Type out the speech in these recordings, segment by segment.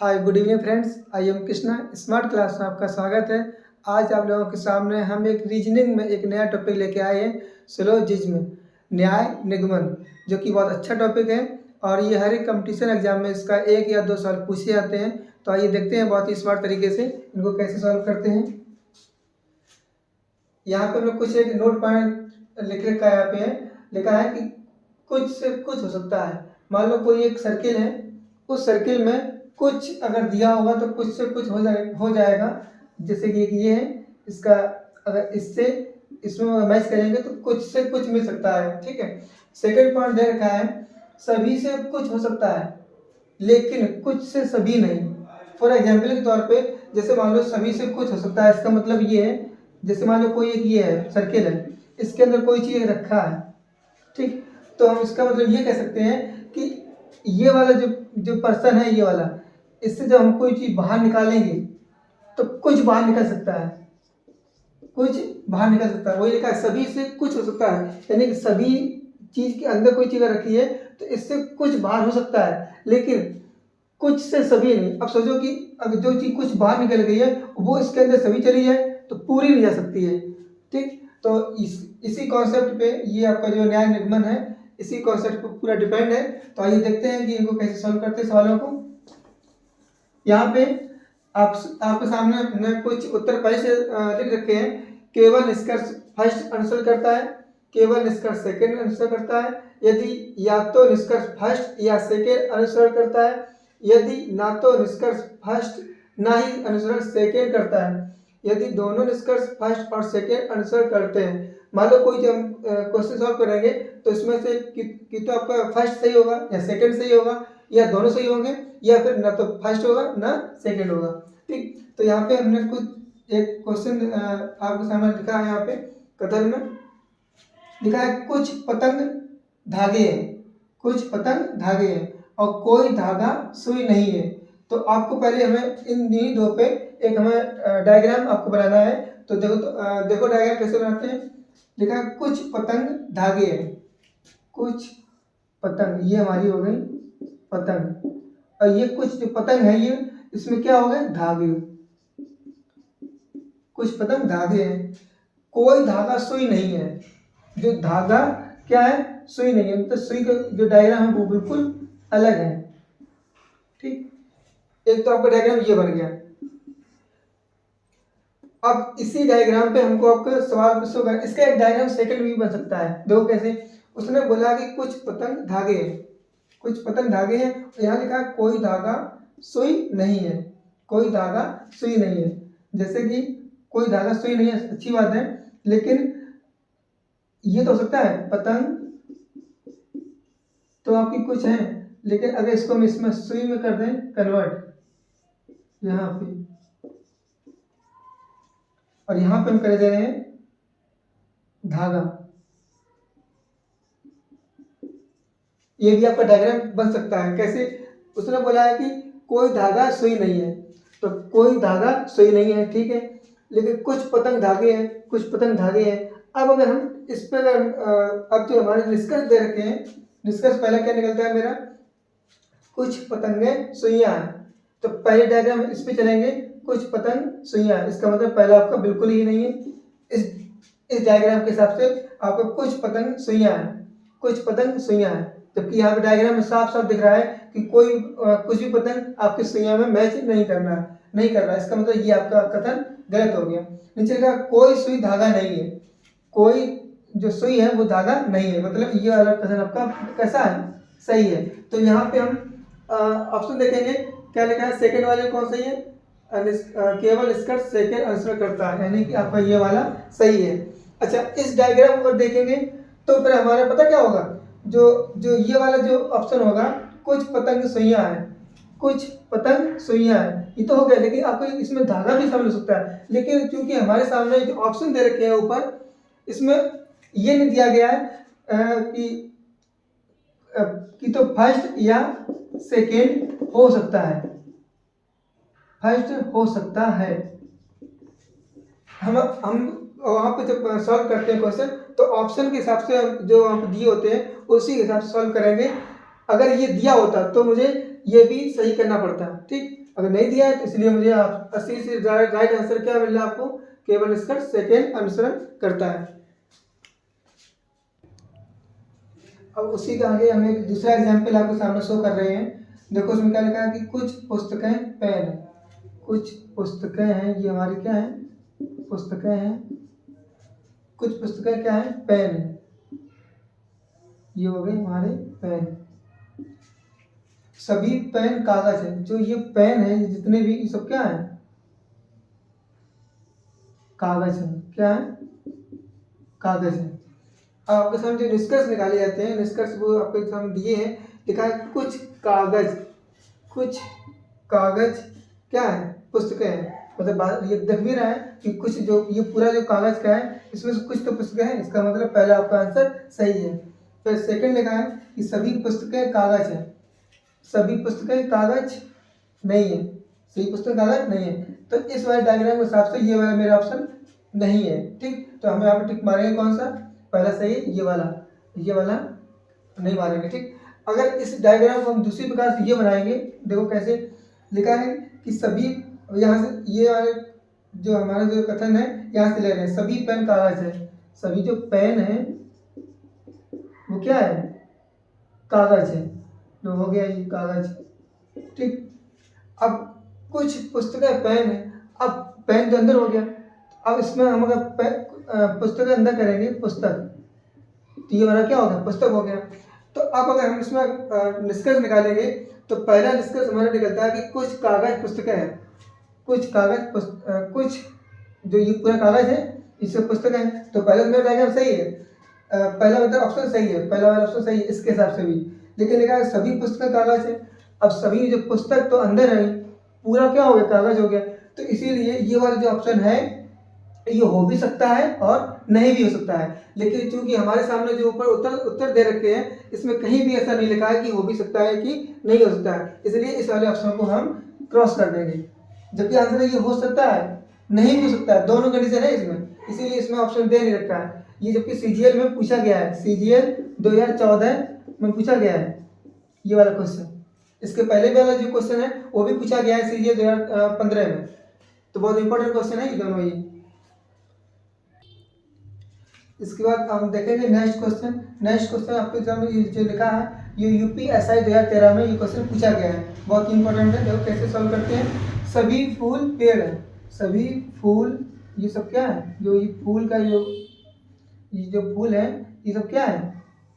Hi good evening friends, I am Krishna. Smart class में आपका स्वागत है। आज आप लोगों के सामने हम एक रीजनिंग में एक नया टॉपिक लेके आए हैं, सिलोजिज्म, न्याय निगमन, जो कि बहुत अच्छा टॉपिक है और ये हर एक कंपटीशन एग्जाम में इसका 1 या 2 सवाल पूछे जाते हैं। तो आइए देखते हैं बहुत ही स्मार्ट तरीके से इनको कैसे सॉल्व करते हैं। यहाँ पे मैं कुछ एक नोट पॉइंट लिख रखा है। यहाँ पे लिखा है कि कुछ से कुछ हो सकता है। मान लो कोई एक सर्किल है, उस सर्किल में कुछ अगर दिया होगा तो कुछ से कुछ हो जाएगा। जैसे कि एक ये है, इसका अगर इससे इसमें मैच करेंगे तो कुछ से कुछ मिल सकता है। ठीक है। सेकंड पॉइंट दे रखा है, सभी से कुछ हो सकता है लेकिन कुछ से सभी नहीं। फॉर एग्जाम्पल के तौर पे जैसे मान लो सभी से कुछ हो सकता है, इसका मतलब ये है, जैसे मान लो कोई एक ये है सर्किल है, इसके अंदर कोई चीज़ रखा है। ठीक, तो हम इसका मतलब ये कह सकते हैं कि ये वाला जो जो पर्सन है, ये वाला, इससे जब हम कोई चीज़ बाहर निकालेंगे तो कुछ बाहर निकल सकता है, कुछ बाहर निकल सकता है। वही लिखा है सभी से कुछ हो सकता है, यानी कि सभी चीज़ के अंदर कोई चीज़ रखी है तो इससे कुछ बाहर हो सकता है लेकिन कुछ से सभी नहीं। अब सोचो कि अगर जो चीज़ कुछ बाहर निकल गई है वो इसके अंदर सभी चली जाए तो पूरी नहीं जा सकती है। ठीक, तो इसी कॉन्सेप्ट पे ये आपका जो न्याय निगमन है, इसी कॉन्सेप्ट पर पूरा डिपेंड है। तो आइए देखते हैं कि इनको कैसे सॉल्व करते हैं सवालों को। यहाँ पे आपके सामने मैं कुछ उत्तर पहले से लिख रखे हैं। केवल निष्कर्ष फर्स्ट आंसर करता है, केवल निष्कर्ष सेकंड आंसर करता है। यदि या तो निष्कर्ष फर्स्ट या सेकंड अनुसरण करता है, यदि ना तो निष्कर्ष फर्स्ट ना ही अनुसरण सेकंड करता है, यदि दोनों निष्कर्ष फर्स्ट और सेकंड अनुसरण करते हैं। मान लो कोई जब हम क्वेश्चन सॉल्व करेंगे तो इसमें से कि तो आपका फर्स्ट सही होगा या सेकंड सही होगा या दोनों सही होंगे या फिर ना तो फर्स्ट होगा ना सेकंड होगा। ठीक, तो यहाँ पे हमने कुछ एक क्वेश्चन आपके सामने लिखा है। यहाँ पे कथन में लिखा है कुछ पतंग धागे हैं, कुछ पतंग धागे हैं और कोई धागा सुई नहीं है। तो आपको पहले हमें इन दो पे एक हमें डायग्राम आपको बनाना है। तो देखो डायग्राम कैसे बनाते हैं। लिखा है कुछ पतंग धागे हैं, कुछ पतंग, ये हमारी हो गई पतंग, और ये कुछ जो पतंग है ये इसमें क्या हो गए धागे, कुछ पतंग धागे हैं, कोई धागा सुई नहीं है। जो धागा क्या है, सुई नहीं है, तो सुई का जो डायग्राम है वो बिल्कुल अलग है। ठीक, एक तो आपका डायग्राम ये बन गया। अब इसी डायग्राम पे हमको आपका सवाल पूछा होगा, इसका एक डायग्राम सेकंड भी बन सकता है। देखो कैसे, उसने बोला कि कुछ पतंग धागे हैं, कुछ पतंग धागे हैं, यहाँ लिखा है कोई धागा सुई नहीं है, कोई धागा सुई नहीं है। जैसे कि कोई धागा सुई नहीं है, अच्छी बात है, लेकिन ये तो हो सकता है पतंग तो आपकी कुछ है, लेकिन अगर इसको हम इसमें सुई में कर दें कन्वर्ट, यहाँ पे और यहाँ पे हम कर दे रहे हैं धागा, ये भी आपका डायग्राम बन सकता है। कैसे, उसने बोला है कि कोई धागा सुई नहीं है, तो कोई धागा सुई नहीं है, ठीक है, लेकिन कुछ पतंग धागे हैं, कुछ पतंग धागे हैं। अब अगर हम इस पर अब जो हमारे निष्कर्ष दे रखे हैं, निष्कर्ष पहला क्या निकलता है मेरा, कुछ पतंगें सुइयां हैं। तो पहले डायग्राम इस पे चलेंगे, कुछ पतंग सुइयां, इसका मतलब पहला आपका बिल्कुल ही नहीं है। इस डायग्राम के हिसाब से आपको कुछ पतंग सुइयां हैं, कुछ पतंग सुइयां हैं, जबकि यहाँ पे डायग्राम में साफ साफ दिख रहा है कि कोई कुछ भी पतंग आपकी सुइयां में मैच नहीं कर रहा। इसका मतलब ये आपका कथन गलत हो गया। नीचे लिखा कोई सुई धागा नहीं है, कोई जो सुई है वो धागा नहीं है, मतलब ये वाला कथन आपका कैसा है, सही है। तो यहाँ पे हम ऑप्शन देखेंगे, क्या लिखा है, सेकंड वाले कौन सही है, केवल निष्कर्ष सेकंड आंसर करता है, यानी कि आपका ये वाला सही है। अच्छा, इस डायग्राम को देखेंगे तो फिर हमारा पता क्या होगा, जो जो ये वाला जो ऑप्शन होगा, कुछ पतंग सुइयां है, कुछ पतंग सुइयां है, ये तो हो गया, लेकिन आपको इसमें धागा भी शामिल हो सकता है। लेकिन क्योंकि हमारे सामने जो ऑप्शन दे रखे हैं ऊपर, इसमें ये नहीं दिया गया है कि तो फर्स्ट या सेकेंड हो सकता है, फर्स्ट हो सकता है। हम वहाँ पे जब सॉल्व करते हैं क्वेश्चन तो ऑप्शन के हिसाब से जो वहाँ पे दिए होते हैं उसी के हिसाब से सॉल्व करेंगे। अगर ये दिया होता तो मुझे ये भी सही करना पड़ता, ठीक। अगर नहीं दिया है तो इसलिए मुझे आप 80 से राइट आंसर क्या मिल रहा है आपको, केवल स्कर्ट सेकेंड अनुसरण करता है। अब उसी के आगे हम एक दूसरा एग्जाम्पल आपके सामने शो कर रहे हैं। देखो उसमें क्या लिखा है कि कुछ पुस्तकें पेन है, कुछ पुस्तकें हैं, ये हमारी क्या है, पुस्तकें हैं, कुछ पुस्तकें क्या है, पेन है, ये हो गए हमारे पेन। सभी पेन कागज है, जो ये पेन है जितने भी ये सब क्या है, कागज है, क्या है, कागज है। अब आपके सामने जो निष्कर्ष निकाले जाते हैं, निष्कर्ष वो आपके सामने दिए हैं, लिखा है कुछ कागज, कुछ कागज क्या है, पुस्तकें हैं। मतलब ये देख भी रहा है कि कुछ जो ये पूरा जो कागज का है इसमें से कुछ तो पुस्तकें हैं, इसका मतलब पहला आपका आंसर सही है। फिर सेकंड लिखा है कि सभी पुस्तकें कागज है, सभी पुस्तकें कागज नहीं है, सभी पुस्तकें कागज नहीं है, तो इस वाले डायग्राम के हिसाब से ये वाला मेरा ऑप्शन नहीं है। ठीक, तो हम यहाँ पे टिक मारेंगे कौन सा, पहला सही है, ये वाला नहीं मारेंगे। ठीक, अगर इस डायग्राम को हम दूसरी प्रकार से ये बनाएंगे, देखो कैसे लिखा है कि सभी, यहाँ से ये वाले जो हमारा जो कथन है यहाँ से ले रहे हैं, सभी पेन कागज है, सभी जो पेन है वो क्या है, कागज है, जो हो गया ये कागज। ठीक, अब कुछ पुस्तकें पेन है, अब पेन तो अंदर हो गया, अब इसमें हम अगर पुस्तक अंदर करेंगे पुस्तक, तो ये वाला क्या हो गया, पुस्तक हो गया। तो अब अगर हम इसमें निष्कर्ष निकालेंगे तो पहला निष्कर्ष हमारा निकलता है कि कुछ कागज पुस्तकें हैं, कुछ कागज कुछ जो ये पूरा कागज है इससे पुस्तकें हैं, तो पहला मेरा डायग्राम सही है, पहला मतलब ऑप्शन सही है, पहला वाला ऑप्शन सही है इसके हिसाब से भी। लेकिन लिखा है सभी पुस्तकें कागज है, अब सभी जो पुस्तक तो अंदर है, पूरा क्या हो गया, कागज हो गया, तो इसीलिए ये वाला जो ऑप्शन है ये हो भी सकता है और नहीं भी हो सकता है। लेकिन चूंकि हमारे सामने जो ऊपर उत्तर दे रखे हैं इसमें कहीं भी ऐसा नहीं लिखा है कि हो भी सकता है कि नहीं हो सकता है, इसलिए इस वाले ऑप्शन को हम क्रॉस कर देंगे। जबकि आंसर है ये हो सकता है, नहीं भी हो सकता है, दोनों कंडीशन है इसमें, इसीलिए इसमें ऑप्शन दे नहीं रखा है। ये जबकि CGL में पूछा गया है, CGL 2014 में पूछा गया है ये वाला क्वेश्चन, इसके पहले वाला जो क्वेश्चन है वो भी पूछा गया है CGL 2015 में, तो बहुत इंपॉर्टेंट क्वेश्चन है ये दोनों ही। इसके बाद हम देखेंगे नेक्स्ट क्वेश्चन। नेक्स्ट क्वेश्चन आपके एग्जाम में जो लिखा है ये UPSI 2013 में ये क्वेश्चन पूछा गया है, बहुत इंपॉर्टेंट है। देखो कैसे सॉल्व करते हैं, सभी फूल पेड़ है, सभी फूल, ये सब क्या है, जो ये फूल का ये जो फूल है ये सब क्या है,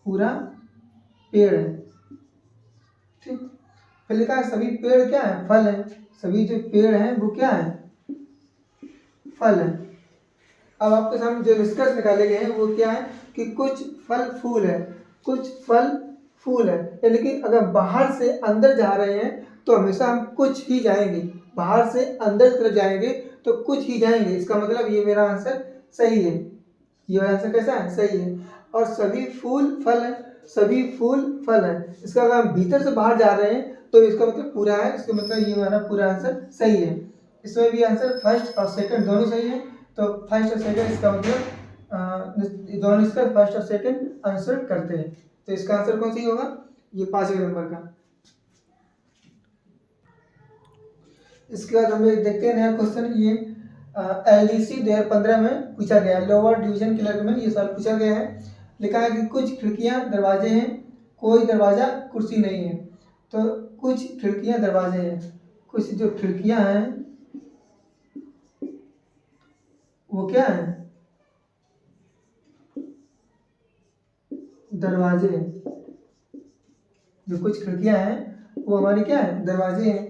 पूरा पेड़ है। ठीक, फिर लिखा है सभी पेड़ क्या है, फल है, सभी जो पेड़ हैं वो क्या है, फल है। अब आपके सामने जो निष्कर्ष निकाले गए हैं वो क्या है कि कुछ फल फूल है, कुछ फल फूल है, यानी कि अगर बाहर से अंदर जा रहे हैं तो हमेशा हम कुछ ही जाएंगे, बाहर से अंदर की तरफ जाएंगे तो कुछ ही जाएंगे, इसका मतलब ये मेरा आंसर सही है, ये मेरा आंसर कैसा है, सही है। और सभी फूल फल है, सभी फूल फल है, इसका अगर हम भीतर से बाहर जा रहे हैं तो इसका मतलब पूरा है, इसका मतलब ये हमारा पूरा आंसर सही है। इसमें भी आंसर फर्स्ट और सेकंड दोनों सही है, तो फर्स्ट और सेकंड इसका मतलब दोनों इसका फर्स्ट और सेकंड आंसर करते हैं, तो इसका आंसर कौन सी होगा, ये 5वें नंबर का। इसके बाद हम देखते हैं नया क्वेश्चन, ये LDC 2015 में पूछा गया है, लोअर डिवीजन क्लर्क में ये सवाल पूछा गया है। लिखा है कि कुछ खिड़कियां दरवाजे हैं, कोई दरवाजा कुर्सी नहीं है, तो कुछ खिड़कियां दरवाजे हैं, कुछ जो खिड़कियां हैं वो क्या है, दरवाजे, जो कुछ खिड़कियां हैं वो हमारी क्या है, दरवाजे हैं,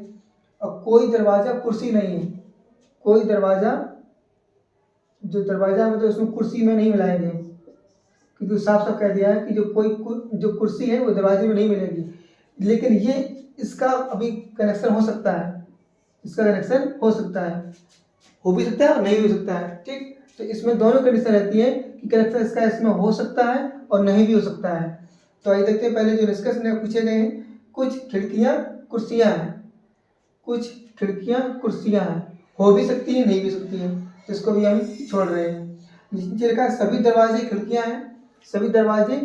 और कोई दरवाजा कुर्सी नहीं है, कोई दरवाजा, जो दरवाजा मतलब उसमें कुर्सी में नहीं मिलाएंगे, क्योंकि साफ साफ कह दिया है कि जो कुर्सी है वो दरवाजे में नहीं मिलेगी। लेकिन ये इसका अभी कनेक्शन हो सकता है, इसका कनेक्शन हो सकता है, हो भी सकता है और नहीं भी हो सकता है। ठीक, तो इसमें दोनों कंडीशन रहती है कि कनेक्शन इसका इसमें हो सकता है और नहीं भी हो सकता है। तो आइए देखते हैं, पहले जो निष्कर्ष पूछे गए हैं, कुछ खिड़कियां कुर्सियां हैं, कुछ खिड़कियां कुर्सियां हैं, हो भी सकती है नहीं भी सकती है, तो इसको भी हम छोड़ रहे हैं। नीचे लिखा सभी दरवाजे खिड़कियां हैं, सभी दरवाजे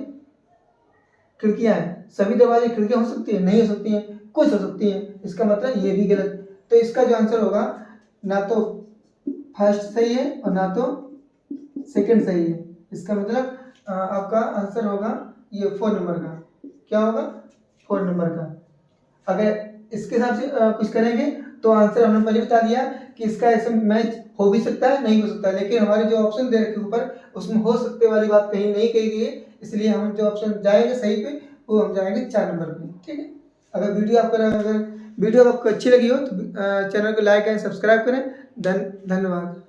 खिड़कियां हैं, सभी दरवाजे खिड़कियां हो सकती है, नहीं हो सकती हैं, कुछ हो सकती हैं, इसका मतलब ये भी गलत। तो इसका जो आंसर होगा ना तो फर्स्ट सही है और ना तो सेकंड सही है। इसका मतलब आपका आंसर होगा ये 4 नंबर का। क्या होगा? 4 नंबर का। अगर इसके हिसाब से कुछ करेंगे तो आंसर हमने पहले बता दिया कि इसका ऐसे मैच हो भी सकता है, नहीं हो सकता है, लेकिन हमारे जो ऑप्शन दे रखे ऊपर उसमें हो सकते वाली बात कहीं नहीं कही गई है, इसलिए हम जो ऑप्शन जाएंगे सही पे वो हम जाएंगे 4 नंबर पे। ठीक है। अगर वीडियो आपको अच्छी लगी हो तो चैनल को लाइक एंड सब्सक्राइब करें। धन्यवाद।